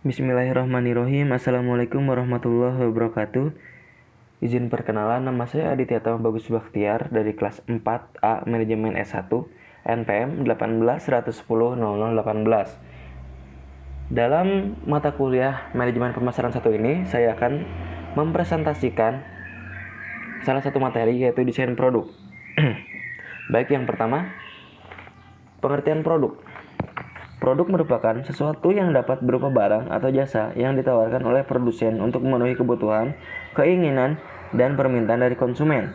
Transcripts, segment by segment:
Bismillahirrahmanirrahim. Assalamualaikum warahmatullahi wabarakatuh. Izin perkenalan, nama saya Aditya Tama Bagus Bakhtiar dari kelas 4A Manajemen S1 NPM 18.110.0018. Dalam mata kuliah Manajemen Pemasaran 1 ini, saya akan mempresentasikan salah satu materi yaitu desain produk. Baik, yang pertama, pengertian produk. Produk merupakan sesuatu yang dapat berupa barang atau jasa yang ditawarkan oleh produsen untuk memenuhi kebutuhan, keinginan, dan permintaan dari konsumen.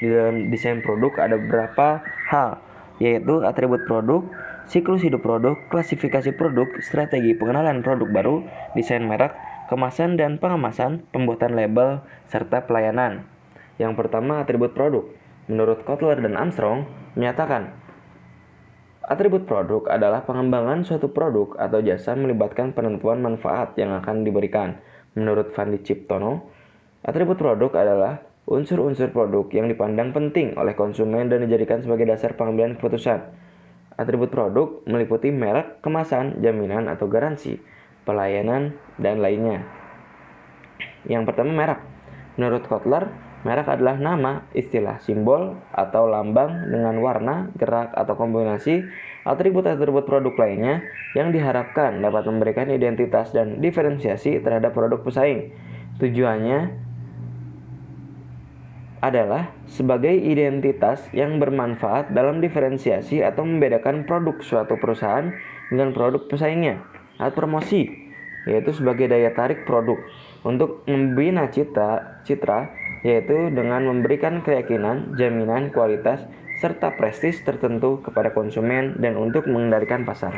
Di dalam desain produk ada beberapa hal, yaitu atribut produk, siklus hidup produk, klasifikasi produk, strategi pengenalan produk baru, desain merek, kemasan dan pengemasan, pembuatan label, serta pelayanan. Yang pertama, atribut produk. Menurut Kotler dan Armstrong, menyatakan atribut produk adalah pengembangan suatu produk atau jasa melibatkan penentuan manfaat yang akan diberikan. Menurut Fandi Ciptono, atribut produk adalah unsur-unsur produk yang dipandang penting oleh konsumen dan dijadikan sebagai dasar pengambilan keputusan. Atribut produk meliputi merek, kemasan, jaminan atau garansi, pelayanan, dan lainnya. Yang pertama, merek. Menurut Kotler, merek adalah nama, istilah, simbol, atau lambang dengan warna, gerak, atau kombinasi atribut-atribut produk lainnya yang diharapkan dapat memberikan identitas dan diferensiasi terhadap produk pesaing. Tujuannya adalah sebagai identitas yang bermanfaat dalam diferensiasi atau membedakan produk suatu perusahaan dengan produk pesaingnya. Alat promosi, yaitu sebagai daya tarik produk untuk membina citra, yaitu dengan memberikan keyakinan, jaminan kualitas, serta prestis tertentu kepada konsumen dan untuk mengendalikan pasar.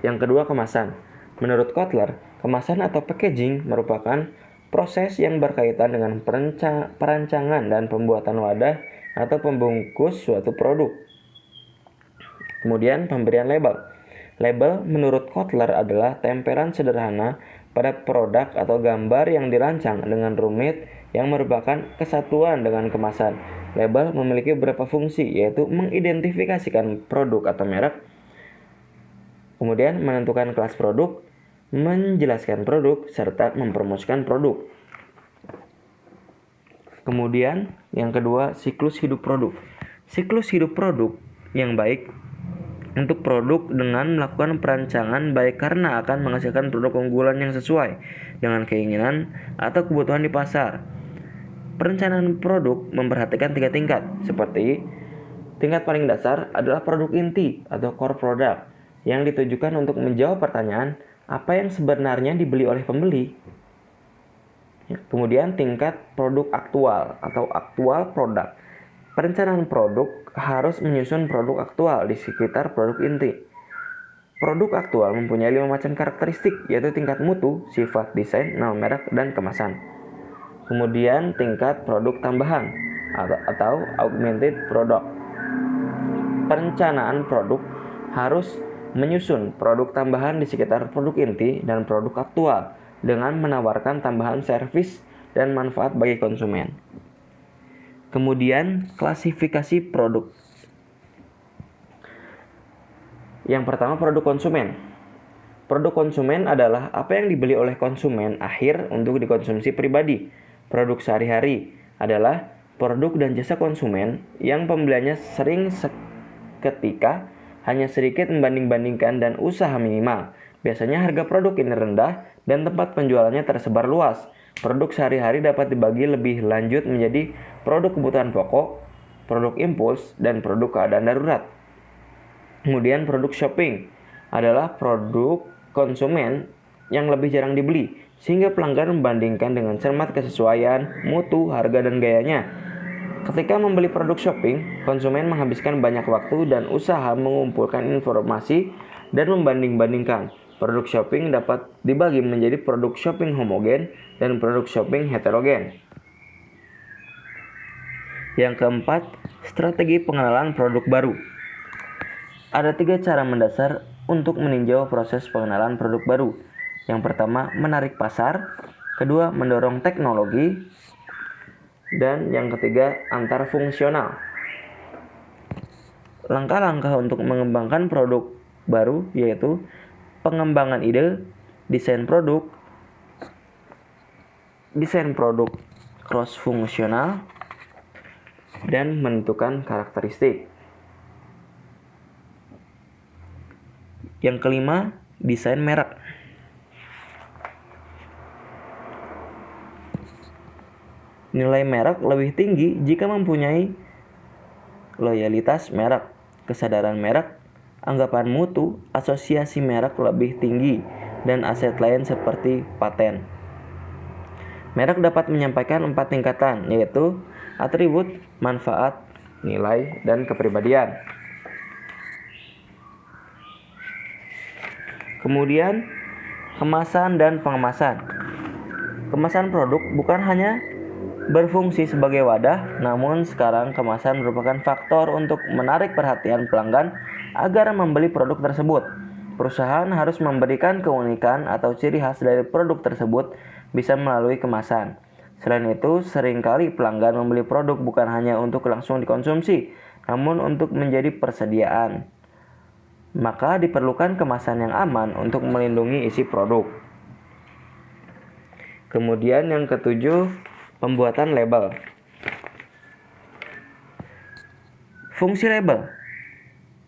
Yang kedua, kemasan. Menurut Kotler, kemasan atau packaging merupakan proses yang berkaitan dengan perancangan dan pembuatan wadah atau pembungkus suatu produk. Kemudian, pemberian label. Label menurut Kotler adalah tempelan sederhana pada produk atau gambar yang dirancang dengan rumit yang merupakan kesatuan dengan kemasan. Label memiliki beberapa fungsi, yaitu mengidentifikasikan produk atau merek, kemudian menentukan kelas produk, menjelaskan produk, serta mempromosikan produk. Kemudian yang kedua, siklus hidup produk. Siklus hidup produk yang baik untuk produk dengan melakukan perancangan baik karena akan menghasilkan produk unggulan yang sesuai dengan keinginan atau kebutuhan di pasar. Perencanaan produk memperhatikan 3 tingkat, seperti tingkat paling dasar adalah produk inti atau core product yang ditujukan untuk menjawab pertanyaan apa yang sebenarnya dibeli oleh pembeli. Kemudian tingkat produk aktual atau actual product. Perencanaan produk harus menyusun produk aktual di sekitar produk inti. Produk aktual mempunyai 5 macam karakteristik, yaitu tingkat mutu, sifat, desain, nama merek, dan kemasan. Kemudian tingkat produk tambahan atau augmented product. Perencanaan produk harus menyusun produk tambahan di sekitar produk inti dan produk aktual dengan menawarkan tambahan servis dan manfaat bagi konsumen. Kemudian klasifikasi produk. Yang pertama, produk konsumen. Produk konsumen adalah apa yang dibeli oleh konsumen akhir untuk dikonsumsi pribadi. Produk sehari-hari adalah produk dan jasa konsumen yang pembeliannya sering seketika, hanya sedikit membanding-bandingkan dan usaha minimal. Biasanya harga produk ini rendah dan tempat penjualannya tersebar luas. Produk sehari-hari dapat dibagi lebih lanjut menjadi produk kebutuhan pokok, produk impuls, dan produk keadaan darurat. Kemudian produk shopping adalah produk konsumen yang lebih jarang dibeli, sehingga pelanggan membandingkan dengan cermat kesesuaian, mutu, harga, dan gayanya. Ketika membeli produk shopping, konsumen menghabiskan banyak waktu dan usaha mengumpulkan informasi dan membanding-bandingkan. Produk shopping dapat dibagi menjadi produk shopping homogen dan produk shopping heterogen. Yang keempat, strategi pengenalan produk baru. Ada 3 cara mendasar untuk meninjau proses pengenalan produk baru. Yang pertama, menarik pasar. Kedua, mendorong teknologi. Dan yang ketiga, antar fungsional. Langkah-langkah untuk mengembangkan produk baru yaitu pengembangan ide, desain produk cross fungsional, dan menentukan karakteristik. Yang kelima, desain merek. Nilai merek lebih tinggi jika mempunyai loyalitas merek, kesadaran merek, anggapan mutu, asosiasi merek lebih tinggi, dan aset lain seperti paten. Merek dapat menyampaikan 4 tingkatan, yaitu atribut, manfaat, nilai, dan kepribadian. Kemudian, kemasan dan pengemasan. Kemasan produk bukan hanya berfungsi sebagai wadah, namun sekarang kemasan merupakan faktor untuk menarik perhatian pelanggan agar membeli produk tersebut. Perusahaan harus memberikan keunikan atau ciri khas dari produk tersebut bisa melalui kemasan. Selain itu, seringkali pelanggan membeli produk bukan hanya untuk langsung dikonsumsi, namun untuk menjadi persediaan. Maka diperlukan kemasan yang aman untuk melindungi isi produk. Kemudian yang ketujuh, pembuatan label. Fungsi label.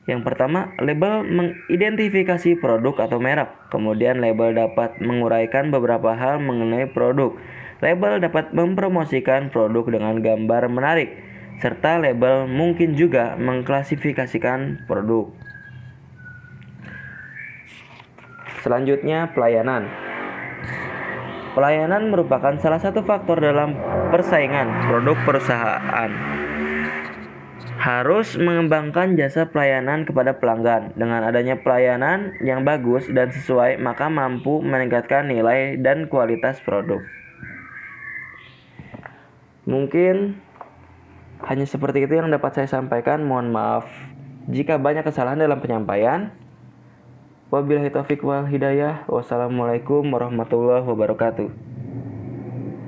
Yang pertama, label mengidentifikasi produk atau merek. Kemudian label dapat menguraikan beberapa hal mengenai produk. Label dapat mempromosikan produk dengan gambar menarik, serta label mungkin juga mengklasifikasikan produk. Selanjutnya, pelayanan. Pelayanan merupakan salah satu faktor dalam persaingan produk perusahaan. Harus mengembangkan jasa pelayanan kepada pelanggan. Dengan adanya pelayanan yang bagus dan sesuai, maka mampu meningkatkan nilai dan kualitas produk. Mungkin hanya seperti itu yang dapat saya sampaikan. Mohon maaf jika banyak kesalahan dalam penyampaian. Wabillahi taufiq wal hidayah. Wassalamualaikum warahmatullahi wabarakatuh.